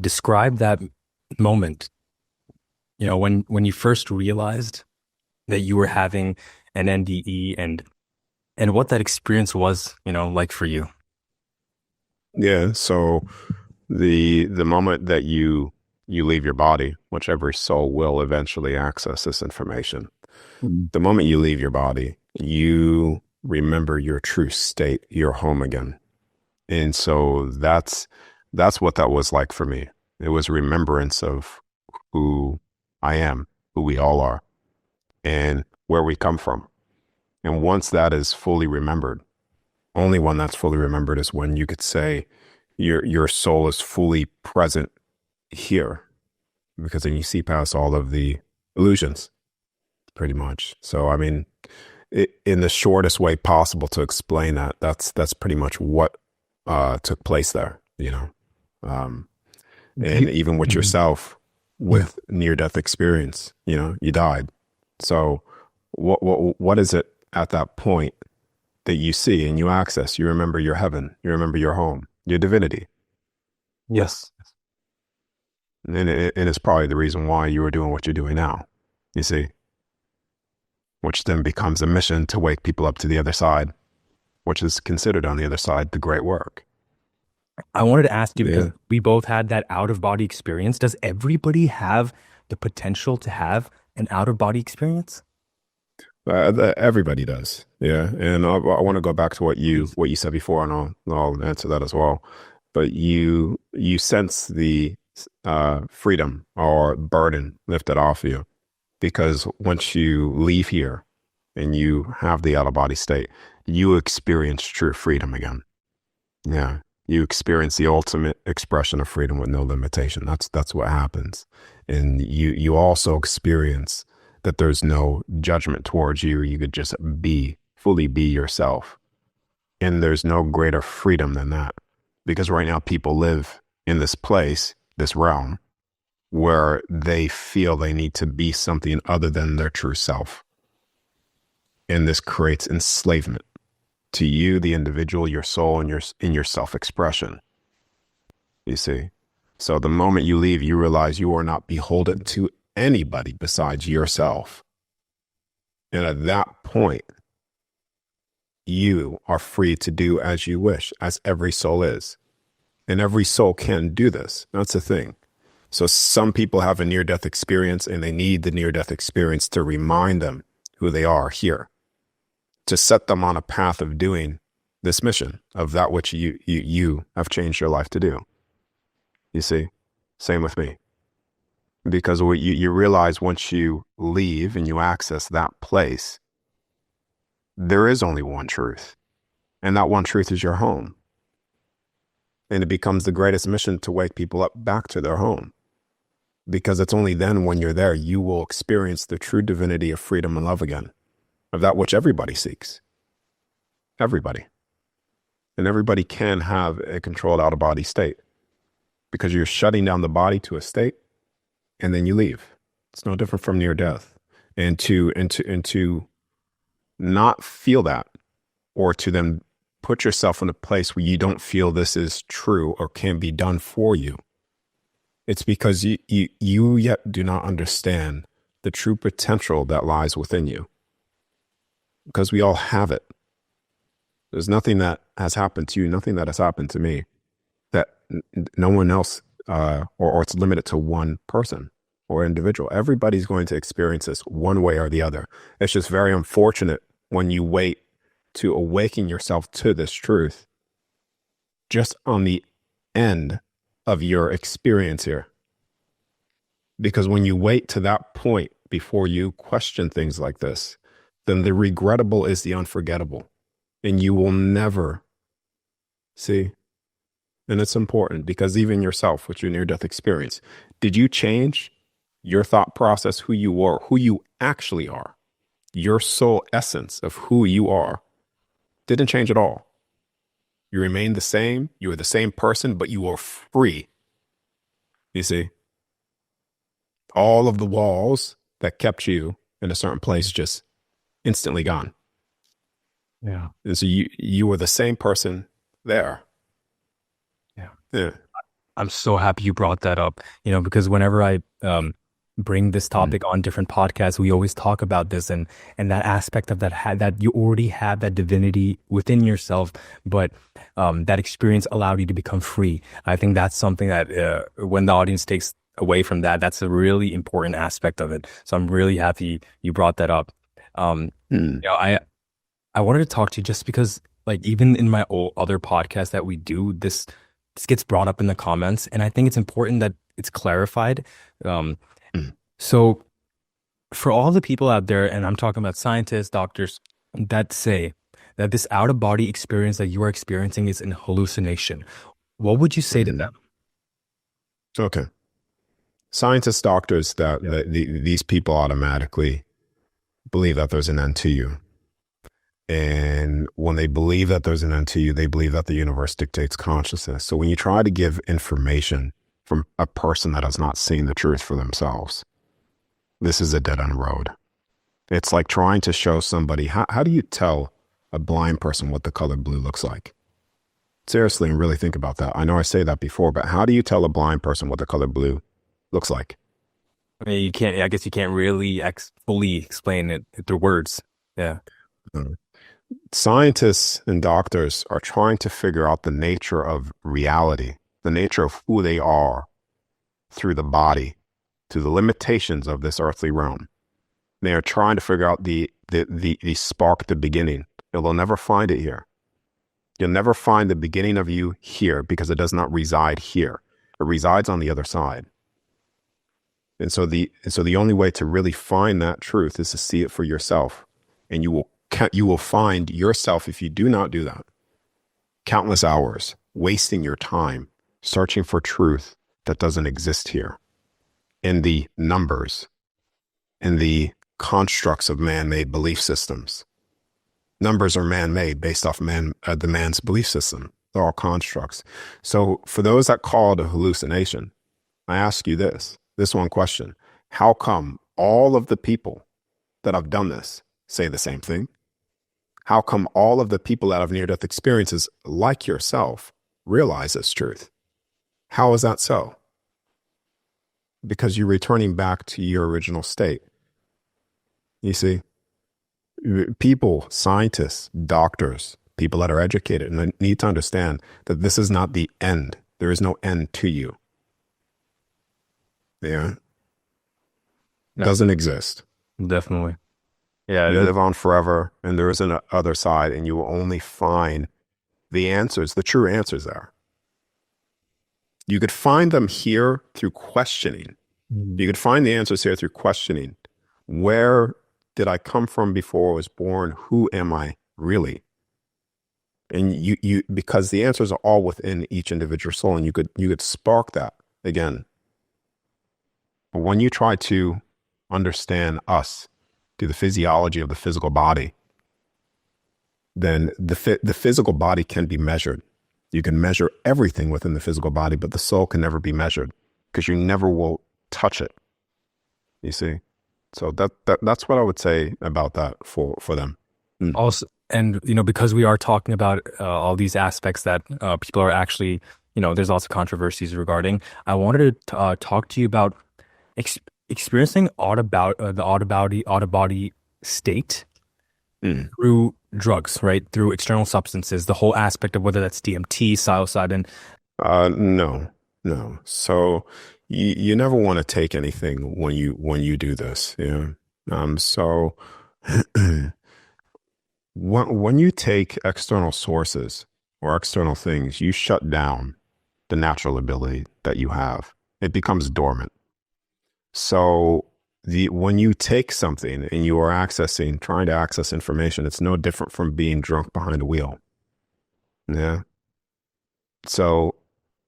describe that moment, when you first realized that you were having an NDE and what that experience was, like for you. Yeah, so the moment that you leave your body, which every soul will eventually access this information. Mm. The moment you leave your body, you remember your true state, your home again. And so that's what that was like for me. It was remembrance of who I am, who we all are, and where we come from. And once that is fully remembered, only when that's fully remembered is when you could say your soul is fully present here, because then you see past all of the illusions, pretty much. So, I mean, in the shortest way possible to explain that, that's pretty much what took place there, Um, Do and you, even with Mhm. yourself, Yeah. with near-death experience, you died. So, what is it at that point that you see and you access? You remember your heaven, you remember your home, your divinity, Yes. and it's probably the reason why you are doing what you're doing now. You see, which then becomes a mission to wake people up to the other side, which is considered on the other side the great work. I wanted to ask you because Yeah. we both had that out of body experience. Does everybody have the potential to have an out of body experience? Everybody does. Yeah. And I want to go back to what you said before, and I'll answer that as well. But you sense the freedom or burden lifted off you, because once you leave here and you have the out of body state, you experience true freedom again. Yeah. You experience the ultimate expression of freedom with no limitation. That's what happens. And you also experience that there's no judgment towards you. You could just fully be yourself. And there's no greater freedom than that. Because right now people live in this place, this realm, where they feel they need to be something other than their true self. And this creates enslavement to you, the individual, your soul, and your self-expression. You see? So the moment you leave, you realize you are not beholden to anybody besides yourself. And at that point, you are free to do as you wish, as every soul is. And every soul can do this. That's the thing. So some people have a near-death experience, and they need the near-death experience to remind them who they are here, to set them on a path of doing this mission, of that which you have changed your life to do. You see? Same with me. Because what you realize once you leave and you access that place, there is only one truth. And that one truth is your home. And it becomes the greatest mission to wake people up back to their home. Because it's only then, when you're there, you will experience the true divinity of freedom and love again, of that which everybody seeks. Everybody. And everybody can have a controlled out of body state, because you're shutting down the body to a state, and then you leave. It's no different from near death. And to not feel that, or to then put yourself in a place where you don't feel this is true or can be done for you, it's because you yet do not understand the true potential that lies within you. Because we all have it. There's nothing that has happened to you, nothing that has happened to me, that no one else, or it's limited to one person or individual. Everybody's going to experience this one way or the other. It's just very unfortunate when you wait to awaken yourself to this truth just on the end of your experience here. Because when you wait to that point before you question things like this, then the regrettable is the unforgettable. And you will never see. And it's important, because even yourself, with your near-death experience, did you change your thought process, who you were, who you actually are? Your soul essence of who you are didn't change at all. You remain the same. You are the same person, but you are free. You see, all of the walls that kept you in a certain place just instantly gone. Yeah. And so you were the same person there. Yeah. Yeah. I'm so happy you brought that up, because whenever I bring this Mm, topic on different podcasts, we always talk about this and that aspect of that you already have that divinity within yourself, but that experience allowed you to become free. I think that's something that when the audience takes away from that, that's a really important aspect of it. So I'm really happy you brought that up. Um, mm, you know, I I wanted to talk to you just because, like, even in my other podcasts that we do, this gets brought up in the comments, and I think it's important that it's clarified. Um, mm, so for all the people out there, and I'm talking about scientists, doctors, that say that this out of body experience that you are experiencing is an hallucination, what would you say to mhm. them? Okay. Scientists, doctors, Yeah. these people automatically believe that there's an end to you. And when they believe that there's an end to you, they believe that the universe dictates consciousness. So when you try to give information from a person that has not seen the truth for themselves, this is a dead end road. It's like trying to show somebody, how do you tell a blind person what the color blue looks like? Seriously, and really think about that. I know I say that before, but how do you tell a blind person what the color blue looks like? I mean, I guess you can't really fully explain it through words. Yeah. Uh, Scientists and doctors are trying to figure out the nature of reality, the nature of who they are through the body, through the limitations of this earthly realm. They are trying to figure out the spark, the beginning. They'll never find it here. You'll never find the beginning of you here because it does not reside here. It resides on the other side. And so the only way to really find that truth is to see it for yourself. And you will find yourself, if you do not do that, countless hours wasting your time searching for truth that doesn't exist here, in the numbers, in the constructs of man-made belief systems. Numbers are man-made based off the man's belief system. They're all constructs. So for those that call it a hallucination, I ask you this one question: how come all of the people that have done this say the same thing? How come all of the people that have near-death experiences like yourself realize this truth? How is that so? Because you're returning back to your original state. You see, people, scientists, doctors, people that are educated, and need to understand that this is not the end. There is no end to you. Yeah, No, doesn't exist. definitely. Yeah. You live on forever, and there is an other side, and you will only find the answers, the true answers there. You could find them here through questioning. You could find the answers here through questioning. Where did I come from before I was born? Who am I really? And because the answers are all within each individual soul, and you could spark that again. But when you try to understand us through the physiology of the physical body, then the physical body can be measured. You can measure everything within the physical body, but the soul can never be measured because you never will touch it. You see? So that's what I would say about that for them. Mm. Also, and because we are talking about all these aspects that people are actually, there's lots of controversies regarding. I wanted to talk to you about ex experiencing the out of body state Mm. through drugs, right? Through external substances, the whole aspect of whether that's DMT, psilocybin. No, no. So you never want to take anything when you do this. Yeah. So when you take external sources or external things, you shut down the natural ability that you have. It becomes dormant. So when you take something and you are trying to access information, it's no different from being drunk behind a wheel. Yeah. So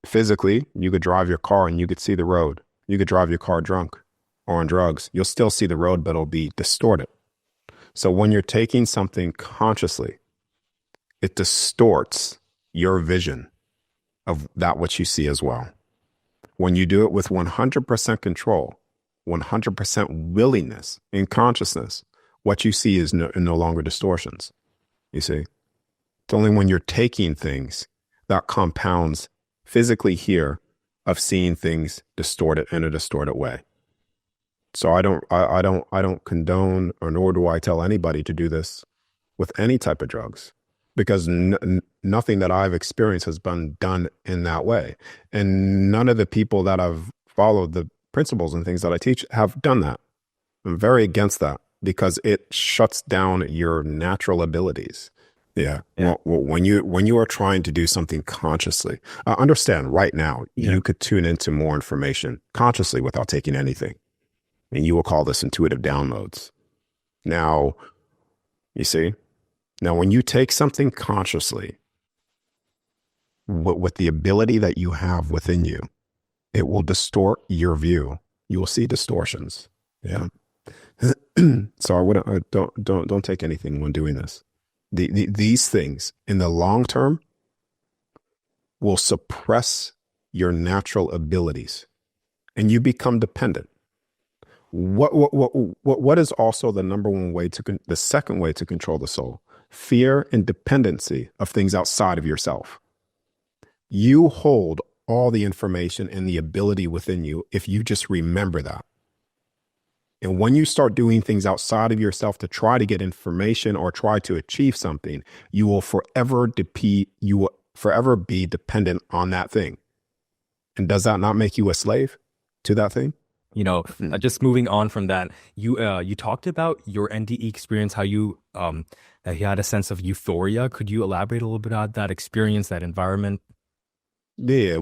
physically, you could drive your car and you could see the road. You could drive your car drunk or on drugs. You'll still see the road, but it'll be distorted. So when you're taking something consciously, it distorts your vision of that which you see as well. When you do it with 100% control, 100% willingness in consciousness, what you see is no longer distortions. You see, it's only when you're taking things that compounds physically here of seeing things distorted in a distorted way. So I don't condone, or nor do I tell anybody to do this with any type of drugs, because nothing that I've experienced has been done in that way. And none of the people that have followed the principles and things that I teach have done that. I'm very against that because it shuts down your natural abilities. Yeah. Yeah. When you are trying to do something consciously, understand right now, Yeah. you could tune into more information consciously without taking anything. And you will call this intuitive downloads. Now, you see, now when you take something consciously, with the ability that you have within you, it will distort your view. You will see distortions. Yeah. So I wouldn't, don't take anything when doing this. These things in the long term will suppress your natural abilities and you become dependent. What is also the number one way the second way to control the soul? Fear and dependency of things outside of yourself. You hold all the information and the ability within you if you just remember that. And when you start doing things outside of yourself to try to get information or try to achieve something, you will forever be dependent on that thing. And does that not make you a slave to that thing? Just moving on from that, you talked about your NDE experience, how that you had a sense of euphoria. Could you elaborate a little bit on that experience, that environment? Yeah,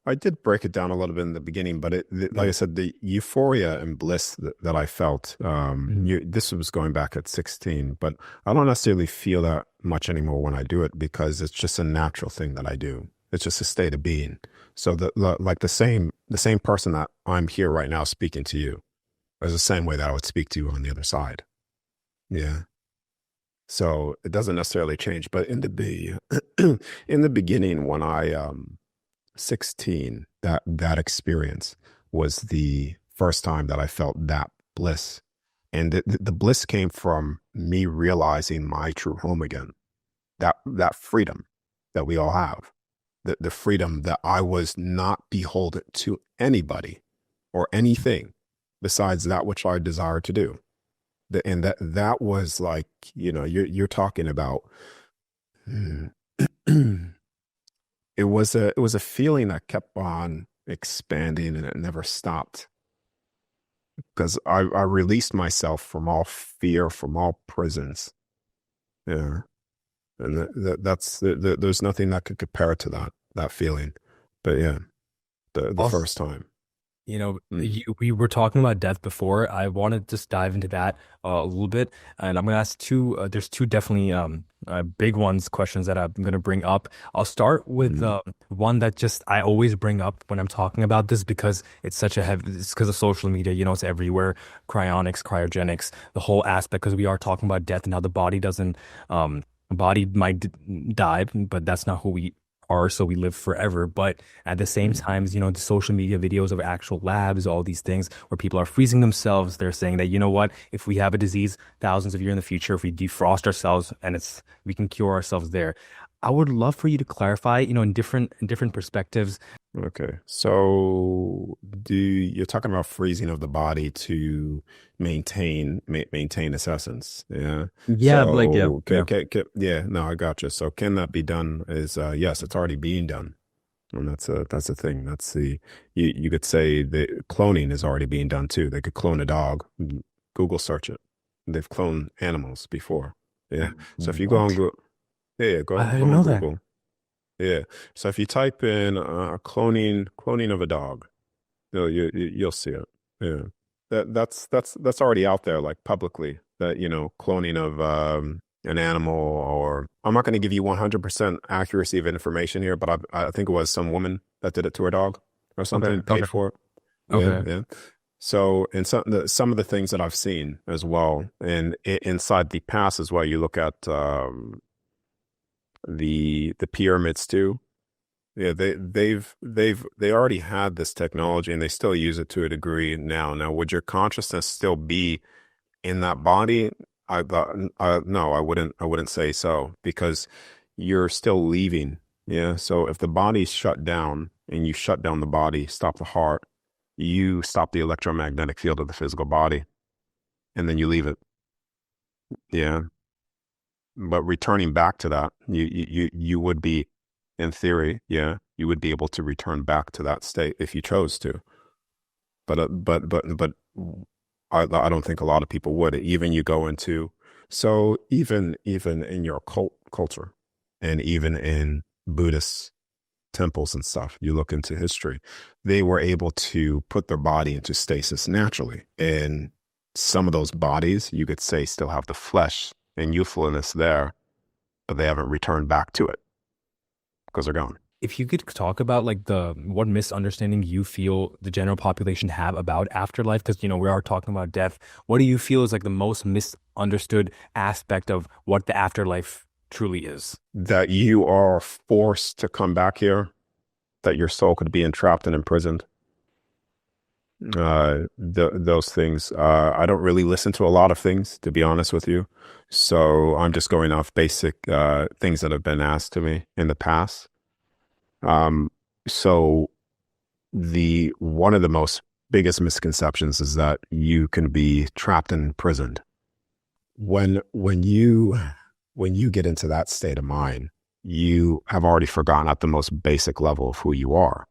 I did break it down a little bit in the beginning, but like I said, the euphoria and bliss that I felt, this was going back at 16, but I don't necessarily feel that much anymore when I do it because it's just a natural thing that I do. It's just a state of being. So like the same person that I'm here right now speaking to you is the same way that I would speak to you on the other side. Yeah. So it doesn't necessarily change, but in the beginning when I 16, that experience was the first time that I felt that bliss. And the bliss came from me realizing my true home again. That freedom that we all have. The freedom that I was not beholden to anybody or anything besides that which I desire to do. And that was like, you're talking about, it was a feeling that kept on expanding and it never stopped because I released myself from all fear, from all prisons. Yeah. And there's nothing that could compare to that feeling. But yeah, the Also, first time. we were talking about death before. I want to just dive into that a little bit, and I'm gonna ask two. There's two definitely big questions that I'm gonna bring up. I'll start with one that just I always bring up when I'm talking about this because it's such a heavy. It's because of social media. It's everywhere. Cryonics, cryogenics, the whole aspect. Because we are talking about death and how the body doesn't. Body might die, but that's not who we are, so we live forever. But at the same time, the social media videos of actual labs, all these things where people are freezing themselves, they're saying that, what, if we have a disease thousands of years in the future, if we defrost ourselves and we can cure ourselves there. I would love for you to clarify, in different perspectives. Okay. So you're talking about freezing of the body to maintain its essence. Yeah. Yeah, like yeah, So yeah. yeah, no, I got you. So can that be done is yes, it's already being done. And that's the thing. You could say the cloning is already being done too. They could clone a dog. Google search it. They've cloned animals before. Yeah. So if you go on What? Google, yeah, I go didn't on know that. Google. Yeah. So if you type in cloning of a dog, you'll see it. Yeah. That's already out there, like publicly, that, cloning of an animal, or I'm not going to give you 100% accuracy of information here, but I think it was some woman that did it to her dog or Okay, something, paid okay, for it. Yeah, okay. yeah. So, and some of the things that I've seen as well, and inside the past as well, you look at the pyramids too. Yeah, they already had this technology and they still use it to a degree now. Now, would your consciousness still be in that body? No, I wouldn't say so, because you're still leaving Yeah. So if the body's shut down and you shut down the body, stop the heart, you stop the electromagnetic field of the physical body, and then you leave it. Yeah. But returning back to that, you would be, in theory, yeah, you would be able to return back to that state if you chose to. But I don't think a lot of people would. Even you go into, so even in your culture, and even in Buddhist temples and stuff, you look into history, they were able to put their body into stasis naturally. And some of those bodies, you could say, still have the flesh and youthfulness there, but they haven't returned back to it because they're gone. If you could talk about like the what misunderstanding you feel the general population have about afterlife, because we are talking about death. What do you feel is like the most misunderstood aspect of what the afterlife truly is? That you are forced to come back here, that your soul could be entrapped and imprisoned. Those things. I don't really listen to a lot of things, to be honest with you. So I'm just going off basic things that have been asked to me in the past. Um, so the one of the most biggest misconceptions is that you can be trapped and imprisoned. When you get into that state of mind, you have already forgotten at the most basic level of who you are.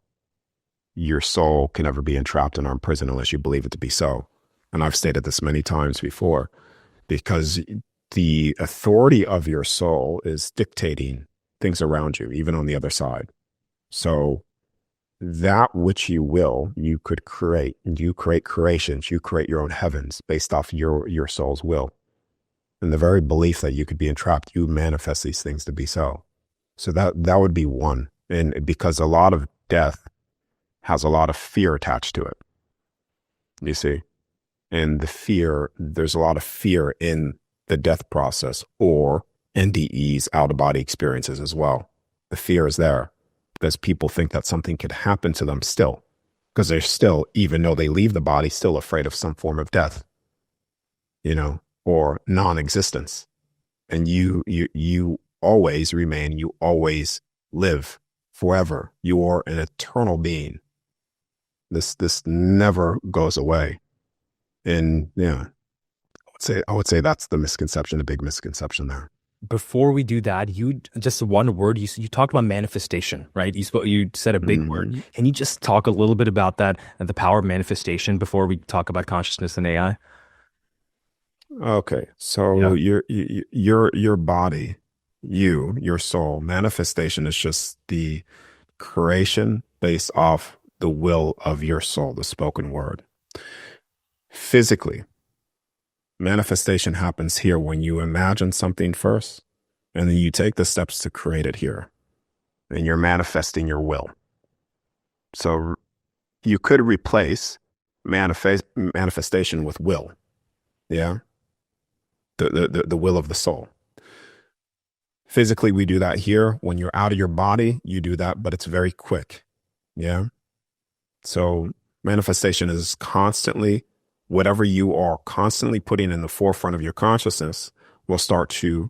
Your soul can never be entrapped and imprisoned unless you believe it to be so. And I've stated this many times before, because the authority of your soul is dictating things around you, even on the other side. So that which you will, you could create. You create creations, you create your own heavens based off your soul's will. And the very belief that you could be entrapped, you manifest these things to be so. So that would be one. And because a lot of death has a lot of fear attached to it, you see? And the fear, there's a lot of fear in the death process, or NDEs, out of body experiences as well. The fear is there because people think that something could happen to them still, because they're still, even though they leave the body, still afraid of some form of death, or non-existence. And you always remain, you always live forever. You are an eternal being. This never goes away. And yeah, I would say that's the misconception, the big misconception there. Before we do that, you just one word you talked about manifestation, right? You said a big word. Mhm. Can you just talk a little bit about that and the power of manifestation before we talk about consciousness and AI? Okay, so Yeah. your body, your soul, manifestation is just the creation based off the will of your soul, the spoken word. Physically, manifestation happens here when you imagine something first, and then you take the steps to create it here, and you're manifesting your will. So you could replace manifestation with will. Yeah. The will of the soul. Physically, we do that here. When you're out of your body, you do that, but it's very quick. Yeah. So manifestation is constantly, whatever you are constantly putting in the forefront of your consciousness will start to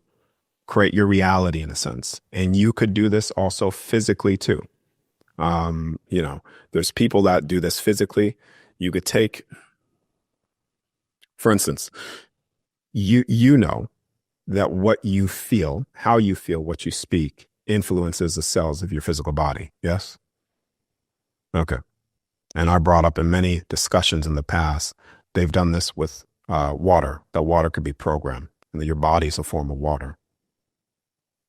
create your reality in a sense. And you could do this also physically too. There's people that do this physically. You could take, for instance, you know that what you feel, how you feel, what you speak influences the cells of your physical body. Yes? Okay. And I brought up in many discussions in the past, they've done this with water, that water could be programmed, and that your body is a form of water.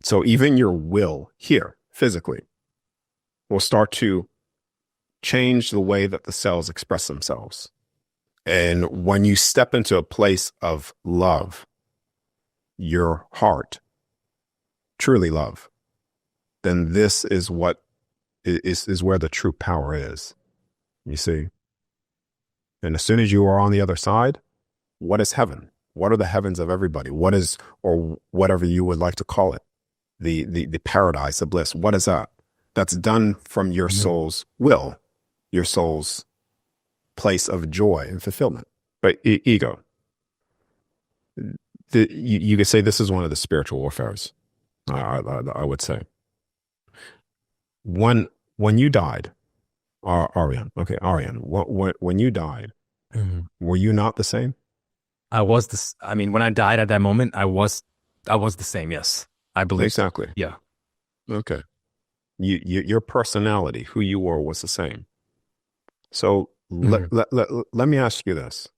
So even your will here, physically, will start to change the way that the cells express themselves. And when you step into a place of love, your heart, truly love, then this is what is where the true power is. You see? And as soon as you are on the other side, what is heaven? What are the heavens of everybody? What is, or whatever you would like to call it, the paradise, the bliss? What is that? That's done from your soul's will, your soul's place of joy and fulfillment. But ego, you could say this is one of the spiritual warfares. I would say when when you died, Aryaan, okay, Aryaan, when you died, Mhm. were you not the same? I was this. I mean, when I died at that moment, I was the same. Yes, I believe so. Exactly. Yeah. Okay. Your personality, who you were, was the same. So Mhm. let me ask you this.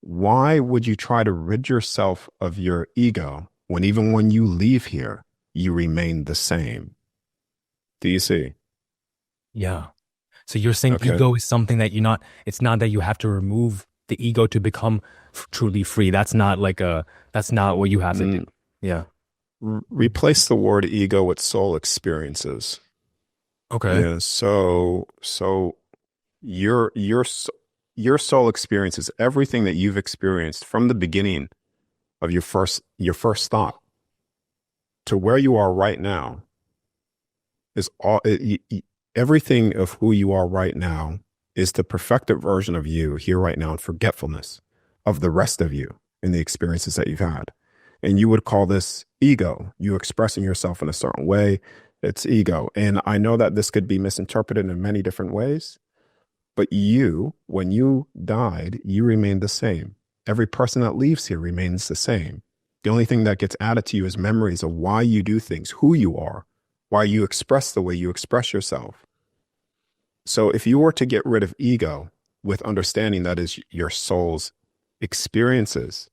Why would you try to rid yourself of your ego when even when you leave here, you remain the same? Do you see? Yeah. So you're saying Okay. ego is something that you're not, it's not that you have to remove the ego to become truly free. That's not like that's not what you have to do. Mm, Yeah. replace the word ego with soul experiences. Okay. Yeah. So your soul experiences everything that you've experienced from the beginning of your first thought to where you are right now is everything of who you are right now is the perfected version of you here right now in forgetfulness of the rest of you and the experiences that you've had. And you would call this ego, you expressing yourself in a certain way. It's ego. And I know that this could be misinterpreted in many different ways, but you, when you died, you remained the same. Every person that leaves here remains the same. The only thing that gets added to you is memories of why you do things, who you are, why you express the way you express yourself. So if you were to get rid of ego with understanding that is your soul's experiences,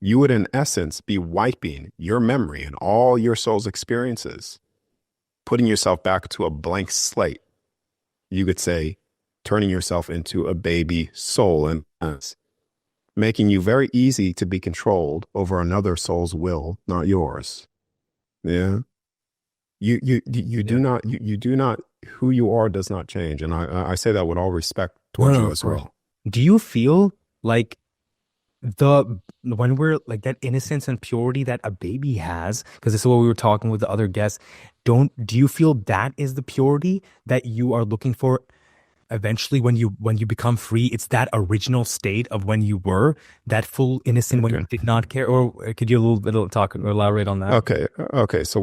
you would in essence be wiping your memory and all your soul's experiences, putting yourself back to a blank slate. You could say, turning yourself into a baby soul and making you very easy to be controlled over another soul's will, not yours. Yeah. You do Yeah. not you do not who you are does not change. And I say that with all respect No, towards no, you of as course. well. Do you feel like when we're like that innocence and purity that a baby has, because this is what we were talking with the other guests, do you feel that is the purity that you are looking for eventually when you become free? It's that original state of when you were that full innocent when you Okay. did not care. Or could you a little talk or elaborate on that? Okay. So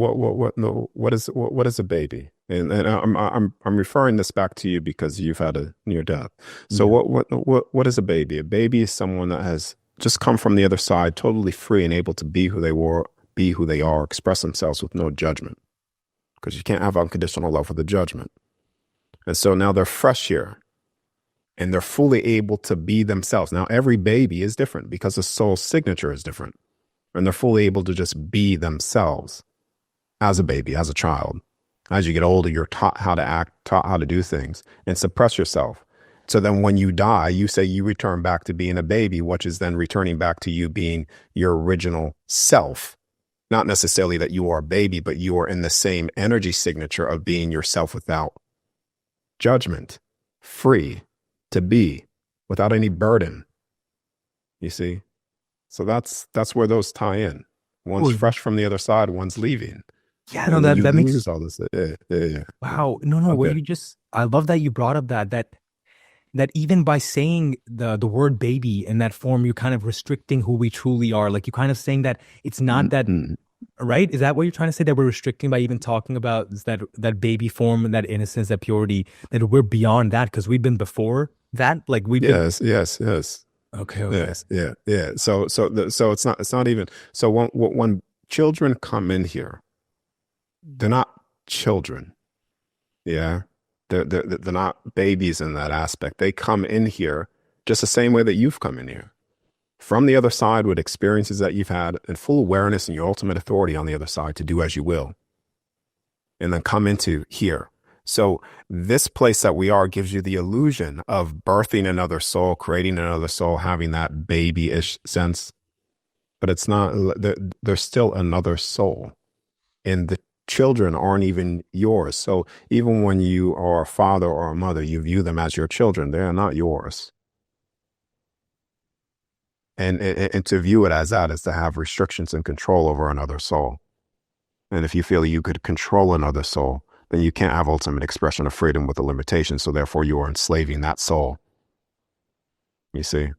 no, what is a baby? And I'm referring this back to you because you've had a near death. So Yeah. what is a baby? A baby is someone that has just come from the other side, totally free and able to be who they were, be who they are, express themselves with no judgment. Because you can't have unconditional love with a judgment. And so now they're fresh here and they're fully able to be themselves. Now every baby is different because the soul signature is different. And they're fully able to just be themselves as a baby, as a child. As you get older, you're taught how to act, taught how to do things, and suppress yourself. So then when you die, you say you return back to being a baby, which is then returning back to you being your original self. Not necessarily that you are a baby, but you are in the same energy signature of being yourself without judgment, free to be, without any burden. You see? So that's where those tie in. One's Oh, fresh from the other side, one's leaving. yeah, no, And then you that lose makes all this. Yeah. wow. No, no, what Okay. you just I love that you brought up that even by saying the word baby in that form, you're kind of restricting who we truly are. Like you kind of saying that it's not that, Mm-mm. right? Is that what you're trying to say? That we're restricting by even talking about that baby form and that innocence, that purity, that we're beyond that because we've been before that? Like we've been Yes. okay, okay. Yeah. So it's not even so when children come in here, they're not children. Yeah. They're not babies in that aspect. They come in here just the same way that you've come in here. From the other side with experiences that you've had and full awareness and your ultimate authority on the other side to do as you will, and then come into here. So this place that we are gives you the illusion of birthing another soul, creating another soul, having that babyish sense, but it's not, there's still another soul and the children aren't even yours. So even when you are a father or a mother, you view them as your children. They are not yours. And to view it as that is to have restrictions and control over another soul. And if you feel you could control another soul, then you can't have ultimate expression of freedom with a limitation. So therefore, you are enslaving that soul. You see?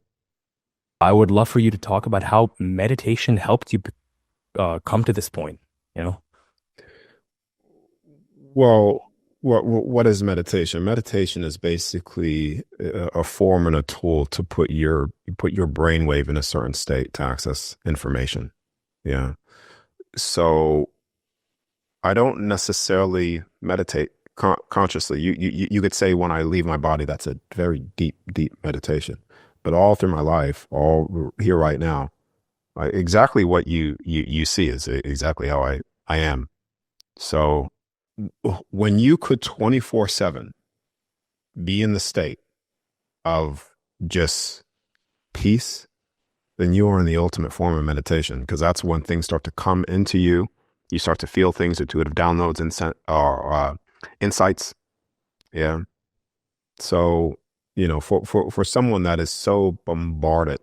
I would love for you to talk about how meditation helped you come to this point, you know? Well, What is meditation? Meditation is basically a form and a tool to put your brainwave in a certain state to access information. Yeah. So I don't necessarily meditate consciously. You could say when I leave my body, that's a very deep meditation. But all through my life, all here right now, exactly what you see is exactly how I am. So when you could 24/7 be in the state of just peace, then you are in the ultimate form of meditation, because that's when things start to come into you. You start to feel things, intuitive downloads, insights. Yeah. So, for someone that is so bombarded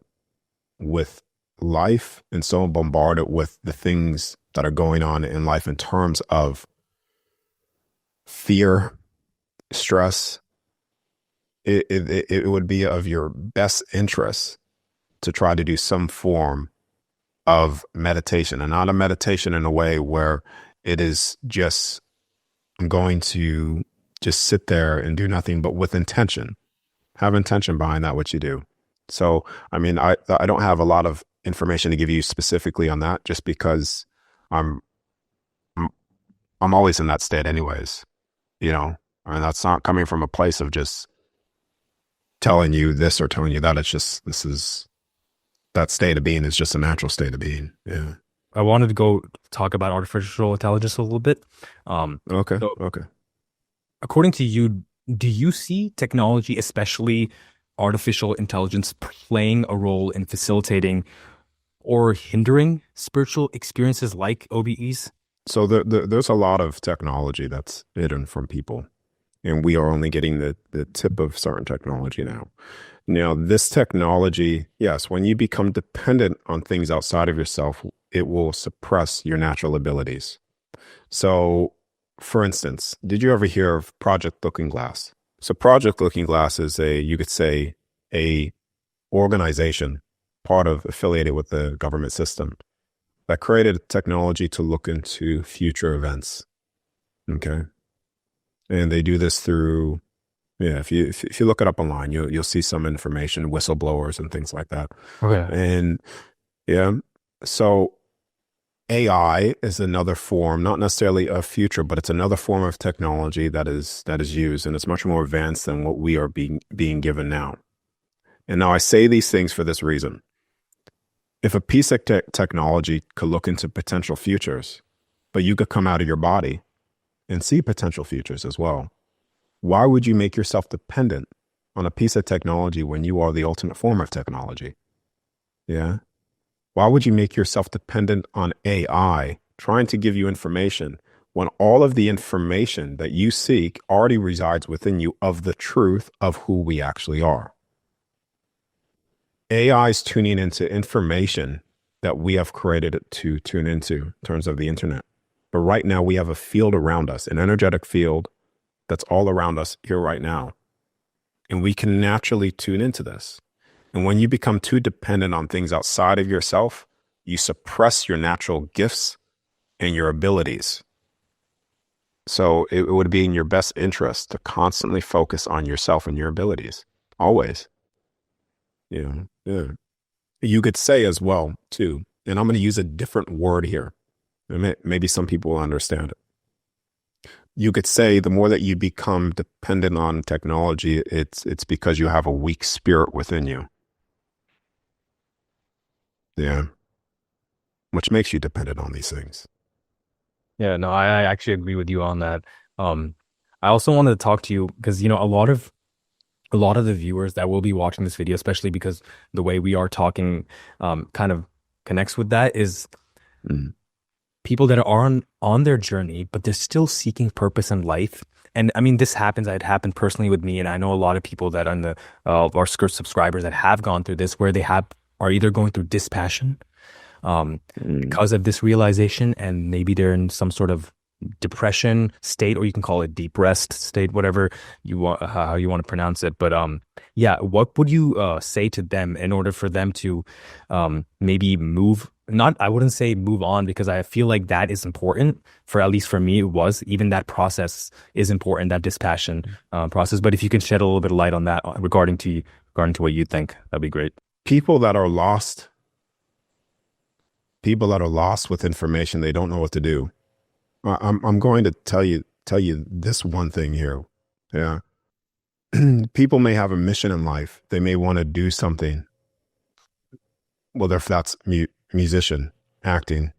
with life and so bombarded with the things that are going on in life in terms of fear, stress, it would be of your best interest to try to do some form of meditation, and not a meditation in a way where it is just, I'm going to just sit there and do nothing, but with intention. Have intention behind that, what you do. So, I mean, I don't have a lot of information to give you specifically on that, just because I'm I'm, I'm always in that state anyways. I mean, that's not coming from a place of just telling you this or telling you that. It's just, that state of being is just a natural state of being. Yeah. I wanted to go talk about artificial intelligence a little bit. Okay. So Okay. according to you, do you see technology, especially artificial intelligence, playing a role in facilitating or hindering spiritual experiences like OBEs? So there's a lot of technology that's hidden from people, and we are only getting the tip of certain technology now. Now, this technology, yes, when you become dependent on things outside of yourself, it will suppress your natural abilities. So, for instance, did you ever hear of Project Looking Glass? So Project Looking Glass is you could say, a organization, part of, affiliated with the government system, that created technology to look into future events. Okay. And they do this through, yeah, if you look it up online, you'll see some information, whistleblowers and things like that. Okay. And yeah, so AI is another form, not necessarily a future, but it's another form of technology that is used, and it's much more advanced than what we are being given now. And now I say these things for this reason. If a piece of technology could look into potential futures, but you could come out of your body and see potential futures as well, why would you make yourself dependent on a piece of technology when you are the ultimate form of technology? Yeah. Why would you make yourself dependent on AI trying to give you information when all of the information that you seek already resides within you of the truth of who we actually are? AI is tuning into information that we have created it to tune into in terms of the internet. But right now we have a field around us, an energetic field that's all around us here right now. And we can naturally tune into this. And when you become too dependent on things outside of yourself, you suppress your natural gifts and your abilities. So it would be in your best interest to constantly focus on yourself and your abilities, always. Yeah. Yeah. You could say as well, too, and I'm going to use a different word here. Maybe some people will understand it. You could say the more that you become dependent on technology, it's because you have a weak spirit within you. Yeah. Which makes you dependent on these things. Yeah, no, I actually agree with you on that. Um, I also wanted to talk to you because, a lot of the viewers that will be watching this video, especially because the way we are talking, kind of connects with that, is Mm. people that are on their journey, but they're still seeking purpose in life. And I mean, this happens. It happened personally with me, and I know a lot of people that are our subscribers that have gone through this, where are either going through dispassion, Mm. because of this realization, and maybe they're in some sort of depression state, or you can call it deep rest state, whatever you want, how you want to pronounce it. But yeah, what would you say to them in order for them to maybe move not, I wouldn't say move on, because I feel like that is important, for at least for me, it was, even that process is important, that dispassion process. But if you can shed a little bit of light on that regarding to what you think, that'd be great. People that are lost, people that are lost with information, they don't know what to do. I'm going to tell you this one thing here. Yeah. People may have a mission in life. They may want to do something. Well, if that's musician, acting,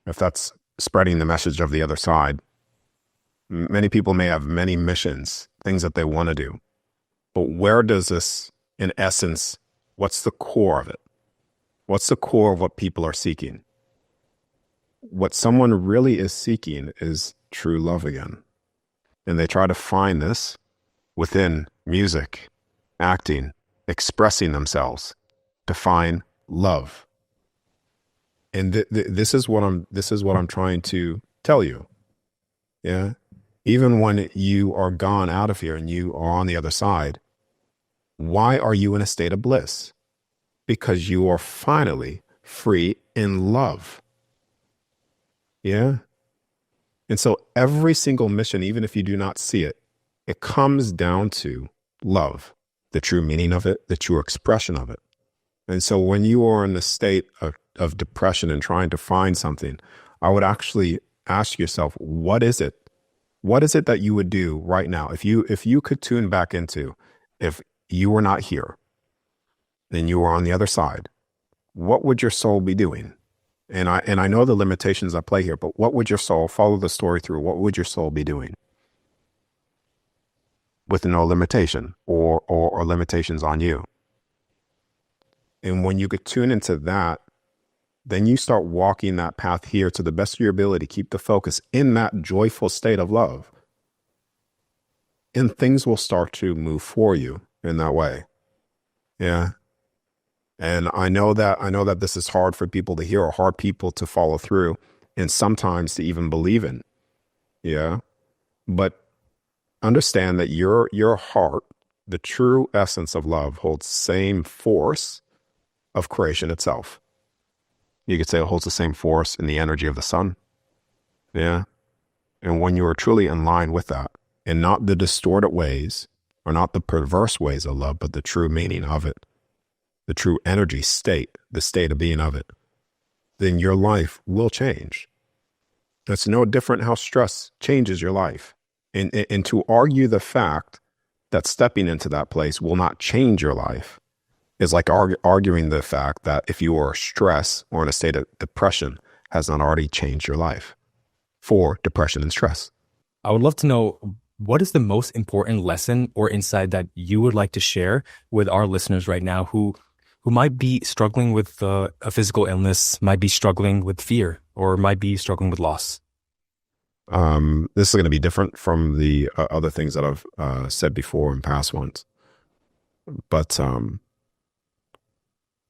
if that's spreading the message of the other side, many people may have many missions, things that they want to do. But where does this, in essence, what's the core of it? What's the core of what people are seeking? What someone really is seeking is true love again. And they try to find this within music, acting, expressing themselves to find love. And this is what I'm trying to tell you. Yeah. Even when you are gone out of here and you are on the other side, why are you in a state of bliss? Because you are finally free in love. Yeah. And so every single mission, even if you do not see it, it comes down to love, the true meaning of it, the true expression of it. And so when you are in the state of depression and trying to find something, I would actually ask yourself, what is it? What is it that you would do right now? If you could tune back into, if you were not here, then you were on the other side, what would your soul be doing? And I know the limitations that play here, but what would your soul, follow the story through, what would your soul be doing? With no limitation or limitations on you. And when you could tune into that, then you start walking that path here to the best of your ability, keep the focus in that joyful state of love. And things will start to move for you in that way. Yeah. And I know that this is hard for people to hear, or hard people to follow through, and sometimes to even believe in. Yeah. But understand that your heart, the true essence of love, holds the same force of creation itself. You could say it holds the same force in the energy of the sun. Yeah. And when you are truly in line with that, and not the distorted ways, or not the perverse ways of love, but the true meaning of it, the true energy state, the state of being of it, then your life will change. It's no different how stress changes your life. And to argue the fact that stepping into that place will not change your life is like arguing the fact that if you are stressed or in a state of depression has not already changed your life for depression and stress. I would love to know, what is the most important lesson or insight that you would like to share with our listeners right now who might be struggling with a physical illness, might be struggling with fear, or might be struggling with loss? This is going to be different from the other things that I've said before in past ones. But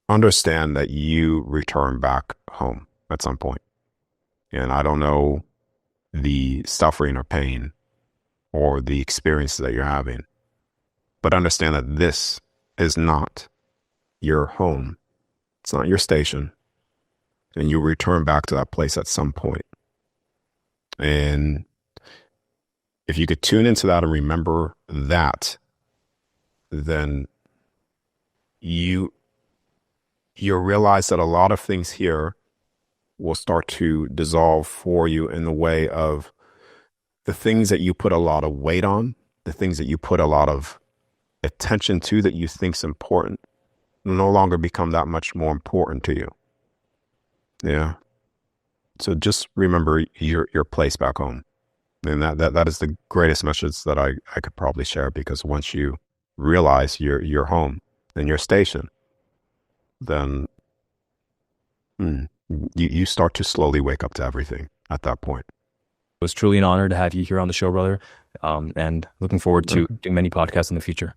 understand that you return back home at some point. And I don't know the suffering or pain or the experiences that you're having, but understand that this is not your home. It's not your station. And you return back to that place at some point. And if you could tune into that and remember that, then you'll realize that a lot of things here will start to dissolve for you in the way of the things that you put a lot of weight on, the things that you put a lot of attention to that you think's important, no longer become that much more important to you. Yeah. So just remember your place back home. And that is the greatest message that I could probably share, because once you realize your home and your station, then you start to slowly wake up to everything at that point. It was truly an honor to have you here on the show, brother. And looking forward to doing many podcasts in the future.